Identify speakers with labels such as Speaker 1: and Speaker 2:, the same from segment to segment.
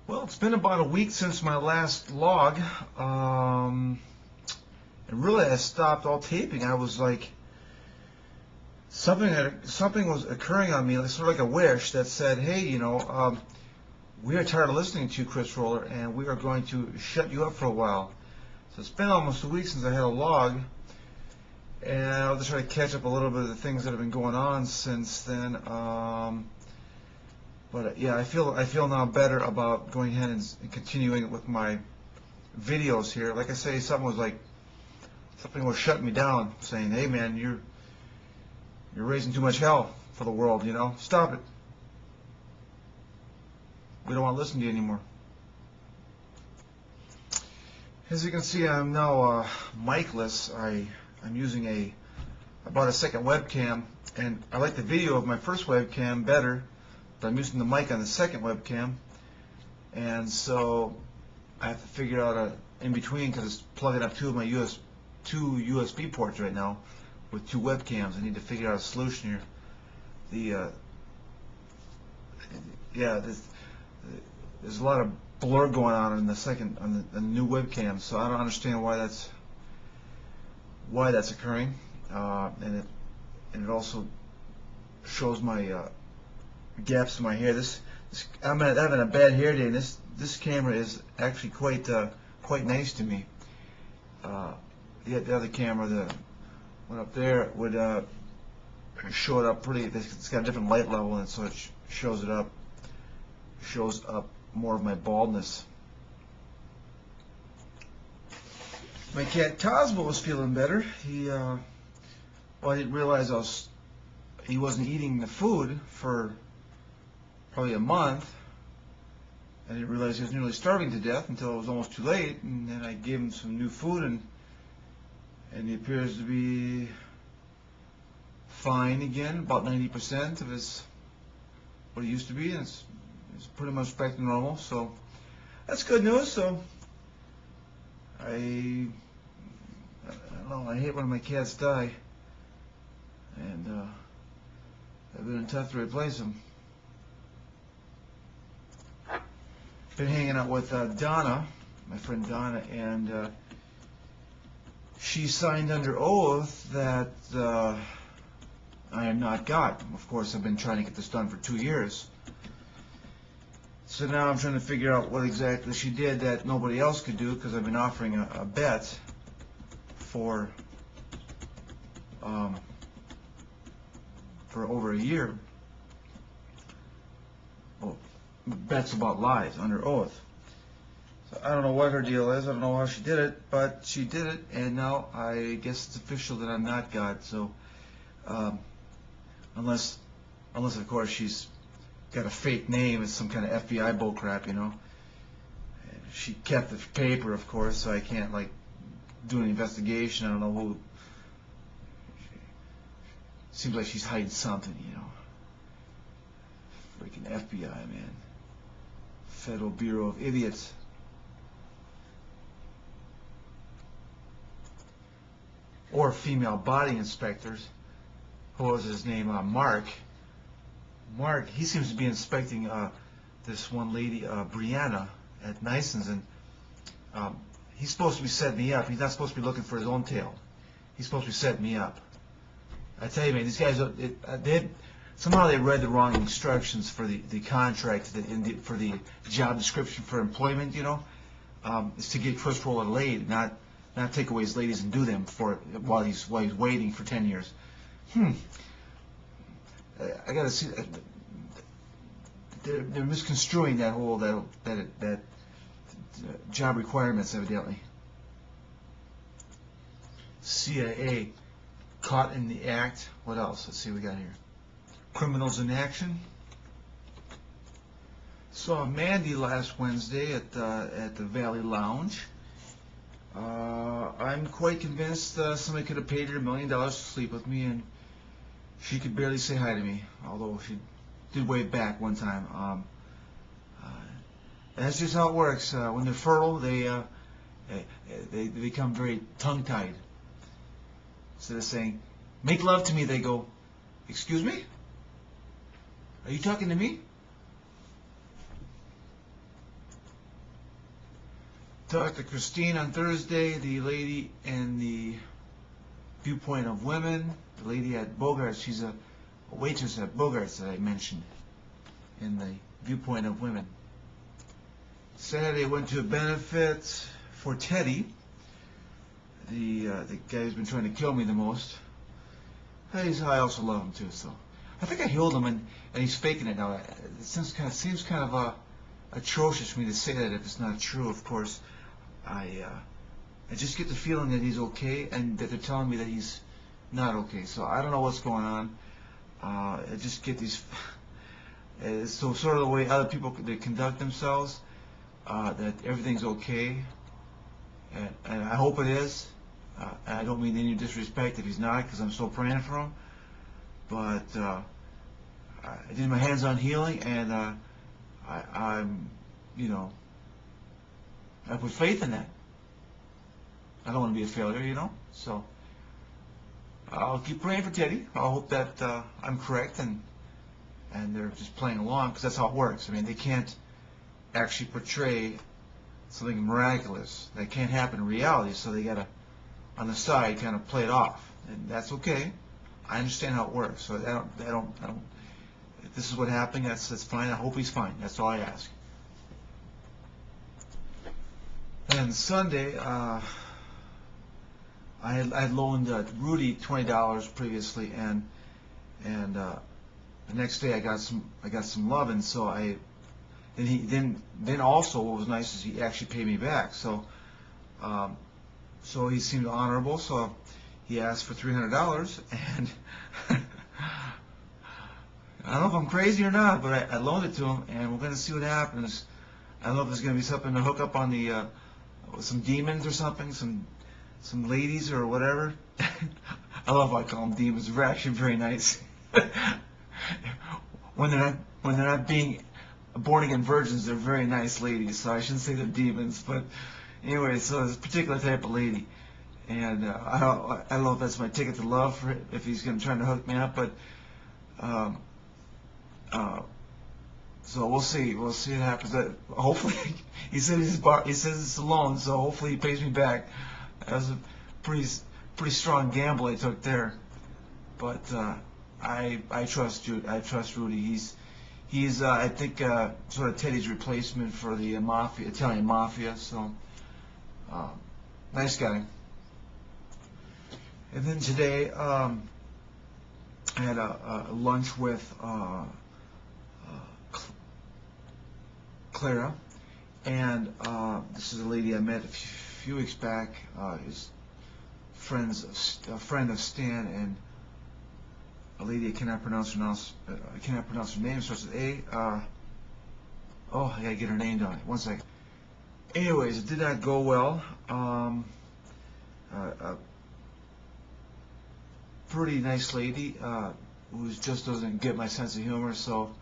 Speaker 1: Well, it's been about a week since my last log. And really, I stopped all taping. I was like, something was occurring on me, like sort of like a wish that said, "Hey, we are tired of listening to you, Chris Roller, and we are going to shut you up for a while." So it's been almost a week since I had a log, and I'll just try to catch up a little bit of the things that have been going on since then. But yeah, I feel now better about going ahead and continuing with my videos here. Like I say, something was shutting me down, saying, "Hey man, you're raising too much hell for the world. Stop it. We don't want to listen to you anymore." As you can see, I'm now micless. I'm using I bought a second webcam, and I like the video of my first webcam better, but I'm using the mic on the second webcam, and so I have to figure out a in between, because it's plugging up two USB ports right now with two webcams. I need to figure out a solution here. There's a lot of blur going on in the new webcam, so I don't understand why that's occurring, and it also shows my gaps in my hair. I'm having a bad hair day, and this camera is actually quite nice to me. The other camera, the one up there, would show it up pretty. It's got a different light level, and so it shows up more of my baldness. My cat Cosmo was feeling better. I didn't realize he wasn't eating the food for probably a month. I didn't realize he was nearly starving to death until it was almost too late, and then I gave him some new food, and he appears to be fine again, about 90% of what he used to be, and it's pretty much back to normal. So that's good news. So I don't know. I hate when my cats die, and I've been tough to replace them. Been hanging out with Donna, my friend Donna, and she signed under oath that I am not God. Of course, I've been trying to get this done for 2 years. So now I'm trying to figure out what exactly she did that nobody else could do, because I've been offering a bet for over a year. Well, bets about lies under oath. So I don't know what her deal is. I don't know how she did it, but she did it, and now I guess it's official that I'm not God. So unless of course she's got a fake name, it's some kind of FBI bullcrap, And she kept the paper, of course, so I can't do an investigation. I don't know who. Seems like she's hiding something, Freaking FBI, man. Federal Bureau of Idiots. Or female body inspectors. What was his name? Mark. Mark, he seems to be inspecting this one lady, Brianna, at Nison's, and he's supposed to be setting me up. He's not supposed to be looking for his own tail. He's supposed to be setting me up. I tell you, man, these guys, somehow they read the wrong instructions for the contract, for the job description for employment, It's to get Chris Roller laid, not take away his ladies and do them while he's waiting for 10 years. I gotta see. They're misconstruing that job requirements, evidently. CIA caught in the act. What else? Let's see what we got here. Criminals in action. Saw Mandy last Wednesday at the Valley Lounge. I'm quite convinced somebody could have paid her $1 million to sleep with me, and she could barely say hi to me, although she did wave back one time. That's just how it works. When they're fertile, they become very tongue-tied. Instead of saying, "Make love to me," they go, "Excuse me? Are you talking to me?" Talked to Christine on Thursday, the lady in the Viewpoint of Women, the lady at Bogart's. She's a waitress at Bogart's that I mentioned in the Viewpoint of Women. Saturday went to a benefit for Teddy, the guy who's been trying to kill me the most. I also love him too, so I think I healed him, and he's faking it now. It seems kind of atrocious for me to say that if it's not true. Of course, I just get the feeling that he's okay, and that they're telling me that he's not okay. So I don't know what's going on. I just get these. So sort of the way other people they conduct themselves, that everything's okay, and I hope it is. I don't mean any disrespect if he's not, because I'm still praying for him. But I did my hands-on healing, and I'm, I put faith in that. I don't want to be a failure, So I'll keep praying for Teddy. I hope that I'm correct, and they're just playing along, because that's how it works. I mean, they can't actually portray something miraculous. That can't happen in reality, so they gotta, on the side, kind of play it off, and that's okay. I understand how it works, so I don't. If this is what happened, that's fine. I hope he's fine. That's all I ask. And Sunday, I had loaned Rudy $20 previously, and the next day I got some love, and so then also what was nice is he actually paid me back. So he seemed honorable. So he asked for $300, and I don't know if I'm crazy or not, but I loaned it to him, and we're going to see what happens. I don't know if there's going to be something to hook up on the some demons or something, some ladies or whatever. I love how I call them demons. They're actually very nice. When they're not being born again virgins, they're very nice ladies. So I shouldn't say they're demons, but anyway, so there's a particular type of lady, and I don't know if that's my ticket to love for if he's going to try to hook me up, but so we'll see what happens. Hopefully, he says it's a loan, so hopefully he pays me back. That was a pretty strong gamble I took there, but I trust Rudy. He's I think sort of Teddy's replacement for the Italian mafia. So nice guy. And then today I had a lunch with Clara, and this is a lady I met a few weeks back. Is a friend of Stan, and a lady I cannot pronounce her name. Starts with A. Oh, I gotta get her name down. One second. Anyways, it did not go well. Pretty nice lady who just doesn't get my sense of humor, so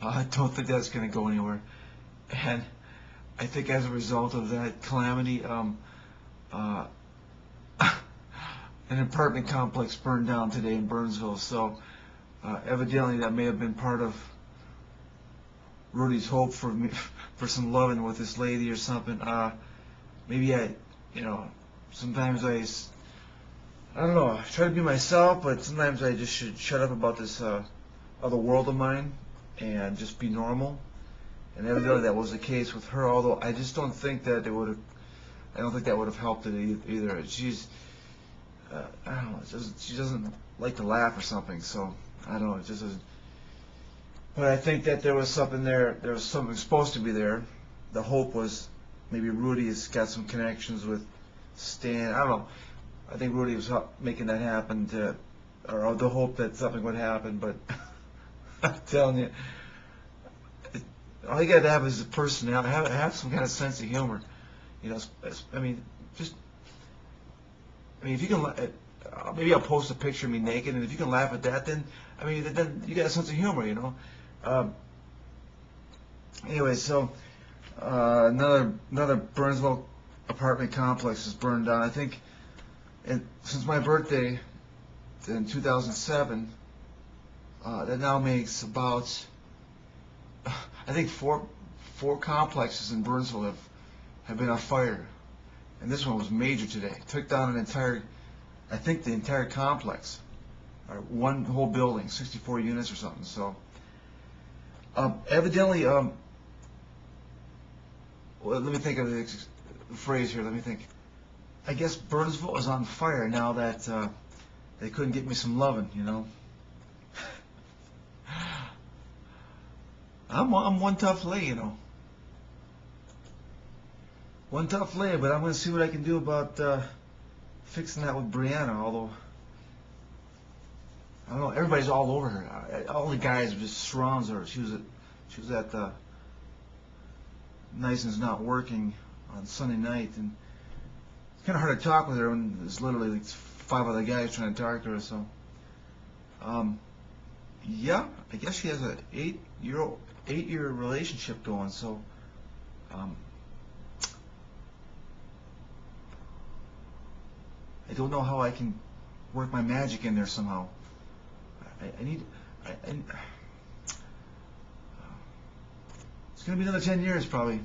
Speaker 1: I don't think that's going to go anywhere. And I think as a result of that calamity, an apartment complex burned down today in Burnsville. So evidently that may have been part of Rudy's hope for some loving with this lady or something. Maybe sometimes I don't know, I try to be myself, but sometimes I just should shut up about this other world of mine and just be normal. And evidently that was the case with her, although I just don't think that it would have. I don't think that would have helped it either. She's, I don't know, she doesn't like to laugh or something. So I don't know, it just doesn't. But I think that there was something there. There was something supposed to be there. The hope was maybe Rudy has got some connections with Stan. I don't know. I think Rudy was making that happen or the hope that something would happen. But I'm telling you, all you got to have is a personality. Have some kind of sense of humor. If you can, maybe I'll post a picture of me naked, and if you can laugh at that, then you got a sense of humor, Anyway, so another Burnsville apartment complex is burned down. I think, since my birthday in 2007, that now makes about, I think four complexes in Burnsville have been on fire, and this one was major today. Took down an entire, I think the entire complex, or one whole building, 64 units or something. So evidently, well, let me think of the phrase here. Let me think. I guess Burnsville is on fire now that they couldn't get me some loving, you know. I'm one tough lay, you know. One tough lay, but I'm going to see what I can do about fixing that with Brianna, although, I don't know, everybody's all over her. All the guys just surrounds her. She was at the Nice and Not Working on Sunday night, and it's kind of hard to talk with her when there's literally like 5 other guys trying to talk to her. So, yeah, I guess she has an 8-year relationship going. So, I don't know how I can work my magic in there somehow. It's going to be another 10 years probably.